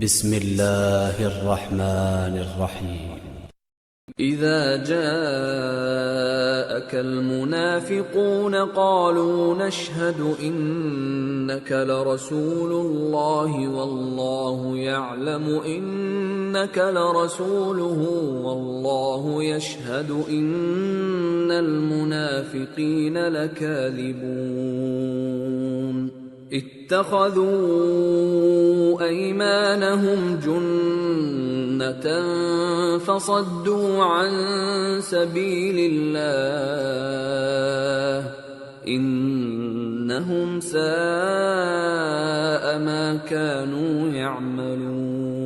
بسم الله الرحمن الرحيم. إذا جاءك المنافقون قالوا نشهد إنك لرسول الله والله يعلم إنك لرسوله والله يشهد إن المنافقين لكاذبون اتخذوا أيمانهم جنة فصدوا عن سبيل الله إنهم ساء ما كانوا يعملون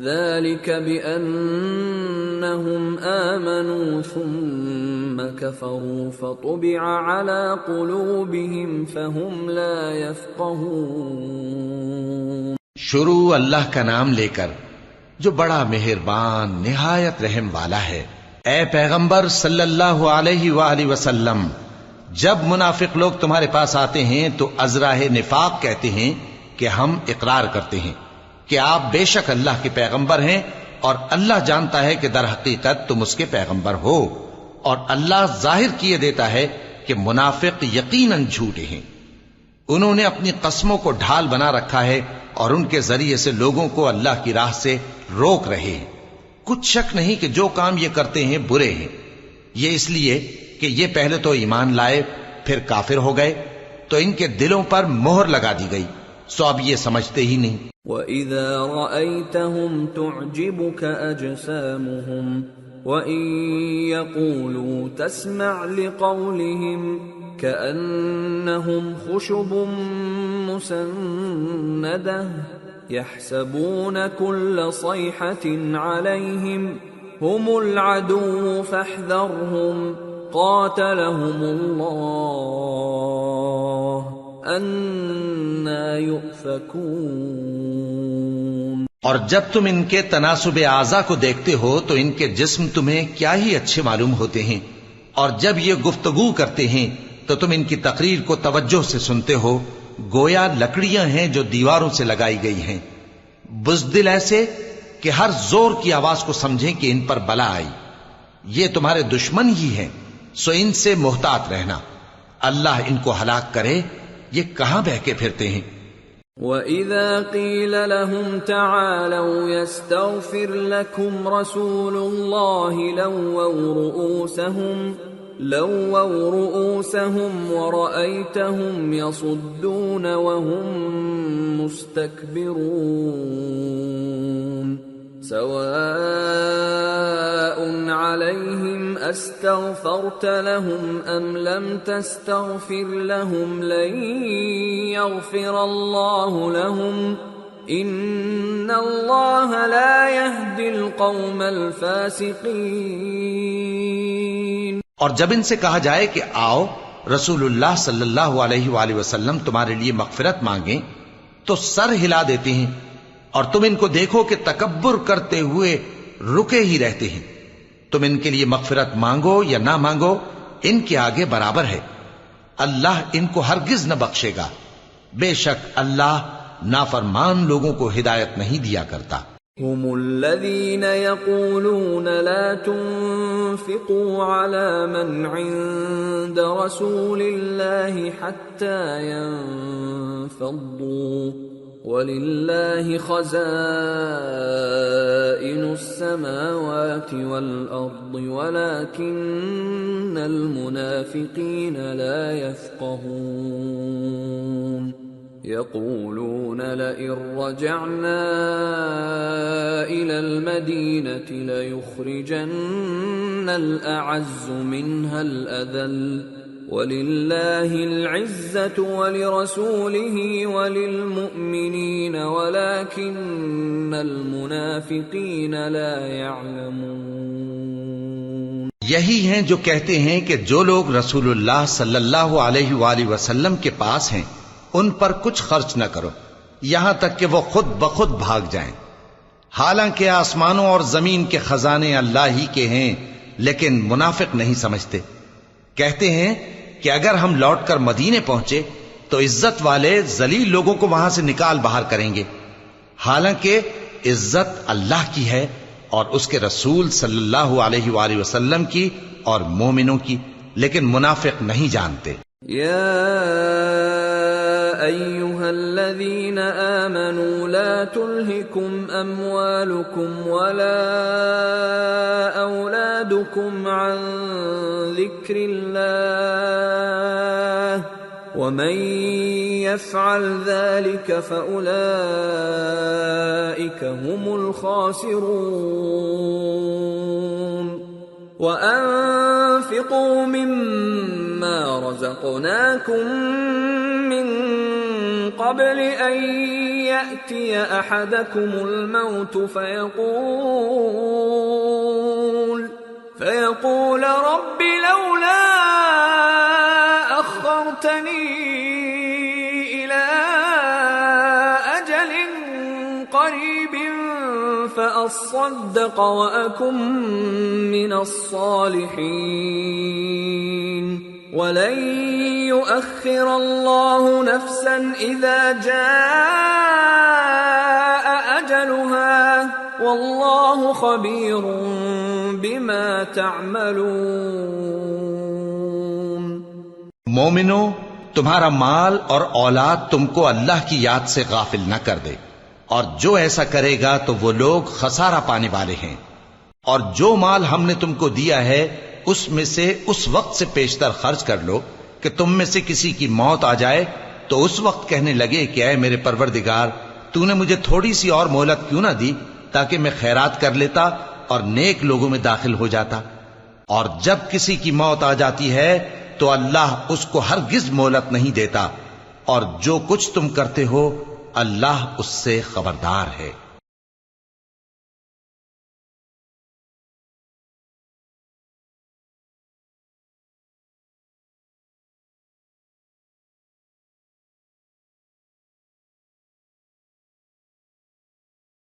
ذلك بأنهم آمنوا ثم كفروا فطبع على قلوبهم فهم لا يفقهون. شروع اللہ کا نام لے کر جو بڑا مہربان نہایت رحم والا ہے. اے پیغمبر صلی اللہ علیہ وآلہ وسلم، جب منافق لوگ تمہارے پاس آتے ہیں تو ازراہ نفاق کہتے ہیں کہ ہم اقرار کرتے ہیں کہ آپ بے شک اللہ کے پیغمبر ہیں، اور اللہ جانتا ہے کہ در حقیقت تم اس کے پیغمبر ہو، اور اللہ ظاہر کیے دیتا ہے کہ منافق یقیناً جھوٹے ہیں. انہوں نے اپنی قسموں کو ڈھال بنا رکھا ہے اور ان کے ذریعے سے لوگوں کو اللہ کی راہ سے روک رہے ہیں. کچھ شک نہیں کہ جو کام یہ کرتے ہیں برے ہیں. یہ اس لیے کہ یہ پہلے تو ایمان لائے پھر کافر ہو گئے، تو ان کے دلوں پر مہر لگا دی گئی، سو اب یہ سمجھتے ہی نہیں. وَإِذَا رَأَيْتَهُمْ تُعْجِبُكَ أَجْسَامُهُمْ وَإِن يَقُولُوا تَسْمَعْ لِقَوْلِهِمْ كَأَنَّهُمْ خُشُبٌ مُّسَنَّدَةٌ يَحْسَبُونَ كُلَّ صَيْحَةٍ عَلَيْهِمْ هُمُ الْعَدُوُّ فَاحْذَرْهُمْ قَاتَلَهُمُ اللَّهُ أَنَّى يُؤْفَكُونَ. اور جب تم ان کے تناسب اعضاء کو دیکھتے ہو تو ان کے جسم تمہیں کیا ہی اچھے معلوم ہوتے ہیں، اور جب یہ گفتگو کرتے ہیں تو تم ان کی تقریر کو توجہ سے سنتے ہو، گویا لکڑیاں ہیں جو دیواروں سے لگائی گئی ہیں. بزدل ایسے کہ ہر زور کی آواز کو سمجھیں کہ ان پر بلا آئی. یہ تمہارے دشمن ہی ہیں، سو ان سے محتاط رہنا. اللہ ان کو ہلاک کرے، یہ کہاں بہ کے پھرتے ہیں. وَإِذَا قِيلَ لَهُمْ تَعَالَوْا يَسْتَغْفِرْ لَكُمْ رَسُولُ اللَّهِ لَوَّوْا رُؤُوسَهُمْ وَرَأَيْتَهُمْ يَصُدُّونَ وَهُمْ مُسْتَكْبِرُونَ. سواء عليهم استغفرت لهم ام لم تستغفر لهم لن يغفر الله لهم ان الله لا يهدي القوم الفاسقين. اور جب ان سے کہا جائے کہ آؤ رسول اللہ صلی اللہ علیہ وآلہ وسلم تمہارے لیے مغفرت مانگیں، تو سر ہلا دیتے ہیں، اور تم ان کو دیکھو کہ تکبر کرتے ہوئے رکے ہی رہتے ہیں. تم ان کے لیے مغفرت مانگو یا نہ مانگو، ان کے آگے برابر ہے. اللہ ان کو ہرگز نہ بخشے گا. بے شک اللہ نافرمان لوگوں کو ہدایت نہیں دیا کرتا. هم الذين يقولون لا تنفقوا على من عند رسول الله حتى ينفضوا وَلِلَّهِ خَزَائِنُ السَّمَاوَاتِ وَالْأَرْضِ وَلَكِنَّ الْمُنَافِقِينَ لَا يَفْقَهُونَ. يَقُولُونَ لَئِن رَّجَعْنَا إِلَى الْمَدِينَةِ لَيُخْرِجَنَّ الْأَعَزُّ مِنْهَا الْأَذَلَّ وَلِلَّهِ الْعِزَّةُ وَلِرَسُولِهِ وَلِلْمُؤْمِنِينَ وَلَكِنَّ الْمُنَافِقِينَ لَا يَعْلَمُونَ. یہی ہیں جو کہتے ہیں کہ جو لوگ رسول اللہ صلی اللہ علیہ وآلہ وسلم کے پاس ہیں ان پر کچھ خرچ نہ کرو یہاں تک کہ وہ خود بخود بھاگ جائیں. حالانکہ آسمانوں اور زمین کے خزانے اللہ ہی کے ہیں، لیکن منافق نہیں سمجھتے. کہتے ہیں کہ اگر ہم لوٹ کر مدینے پہنچے تو عزت والے ذلیل لوگوں کو وہاں سے نکال باہر کریں گے، حالانکہ عزت اللہ کی ہے اور اس کے رسول صلی اللہ علیہ وآلہ وسلم کی اور مومنوں کی، لیکن منافق نہیں جانتے۔ یا ایھا الذین آمنوا لا تلہکم اموالکم ولا اولادکم عن ذکر اللہ ومن يفعل ذلك فأولئك هم الخاسرون وأنفقوا مما رزقناكم من قبل أن يأتي أحدكم الموت فيقول رب لولا أخرتني إلى أجل قريب فأصدق وأكن من الصالحين ولن يؤخر الله نفسا إذا جاء أجلها والله خبير بما تعملون۔ مومنو، تمہارا مال اور اولاد تم کو اللہ کی یاد سے غافل نہ کر دے، اور جو ایسا کرے گا تو وہ لوگ خسارہ پانے والے ہیں۔ اور جو مال ہم نے تم کو دیا ہے اس میں سے اس وقت سے پیشتر خرچ کر لو کہ تم میں سے کسی کی موت آ جائے تو اس وقت کہنے لگے کہ اے میرے پروردگار، تو نے مجھے تھوڑی سی اور مہلت کیوں نہ دی تاکہ میں خیرات کر لیتا اور نیک لوگوں میں داخل ہو جاتا۔ اور جب کسی کی موت آ جاتی ہے تو اللہ اس کو ہرگز مہلت نہیں دیتا، اور جو کچھ تم کرتے ہو اللہ اس سے خبردار ہے۔